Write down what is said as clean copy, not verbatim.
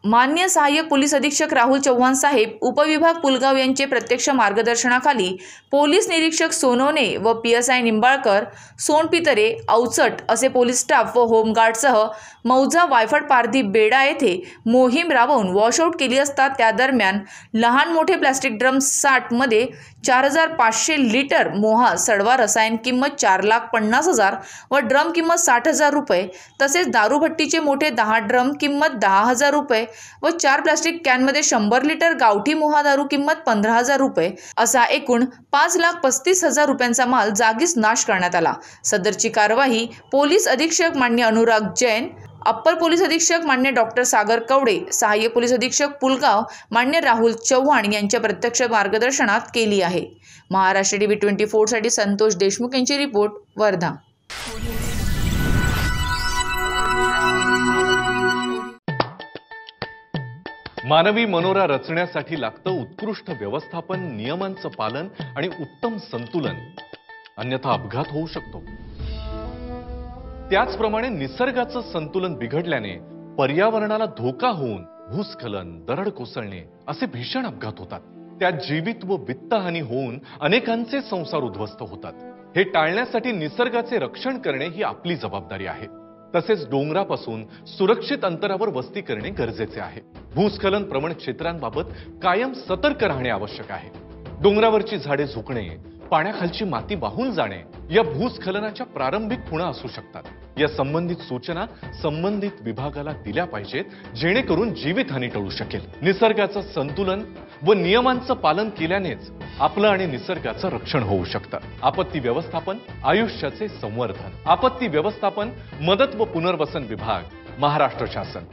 माननीय सहाय्यक पोलीस अधीक्षक राहुल चव्हाण साहेब, उपविभाग पुलगाव यांचे प्रत्यक्ष मार्गदर्शनाखाली पोलीस निरीक्षक सोनवणे व PSI निंबाळकर, सोनपितरे, अवचट असे पोलीस स्टाफ व होमगार्डसह मौजा वायफळ पारधी बेडा येथे मोहीम राबवून वॉशआउट केली असता त्या दरम्यान लहान मोठे प्लास्टिक ड्रम 60 मध्ये 4500 लिटर मोहा सडवा रसायन किंमत 4,50,000 व ड्रम किंमत 60,000 रुपये तसेच दारूभट्टीचे मोठे 10 ड्रम किंमत 10,000 रुपये व 4 प्लास्टिक कॅनमध्ये 100 लिटर गावठी मोहा दारू किंमत 15,000 रुपये असा एकूण 5,35,000 रुपयांचा माल जागीच नाश करण्यात आला। सदरची कारवाई पोलीस अधीक्षक मान्य अनुराग जैन, अप्पर पोलीस अधीक्षक मान्य डॉक्टर सागर कवडे, सहाय्यक पोलीस अधीक्षक पुलगाव मान्य राहुल चव्हाण यांच्या प्रत्यक्ष मार्गदर्शनात केली आहे। महाराष्ट्र TV 24 साठी संतोष देशमुख यांची रिपोर्ट, वर्धा। मानवी मनोरा रचण्यासाठी लागतं उत्कृष्ट व्यवस्थापन, नियमांचं पालन आणि उत्तम संतुलन, अन्यथा अपघात होऊ शकतो। त्याचप्रमाणे निसर्गाचं संतुलन बिघडल्याने पर्यावरणाला धोका होऊन भूस्खलन, दरड कोसळणे असे भीषण अपघात होतात। त्यात जीवित व वित्तहानी होऊन अनेकांचे संसार उद्ध्वस्त होतात। हे टाळण्यासाठी निसर्गाचे रक्षण करणे ही आपली जबाबदारी आहे। तसेच डोंगरापासून सुरक्षित अंतरावर वस्ती करणे गरजेचे आहे। भूस्खलन प्रवण क्षेत्रांबाबत कायम सतर्क राहणे आवश्यक आहे। डोंगरावरची झाडे झुकणे, पाण्याखालची माती वाहून जाणे या भूस्खलनाच्या प्रारंभिक खुणा असू शकतात। या संबंधित सूचना संबंधित विभागाला दिल्या पाहिजेत, जेणेकरून जीवितहानी टळू शकेल। निसर्गाचं संतुलन व नियमांचं पालन केल्यानेच आपलं आणि निसर्गाचं रक्षण होऊ शकतं। आपत्ती व्यवस्थापन, आयुष्याचे संवर्धन। आपत्ती व्यवस्थापन, मदत व पुनर्वसन विभाग, महाराष्ट्र शासन।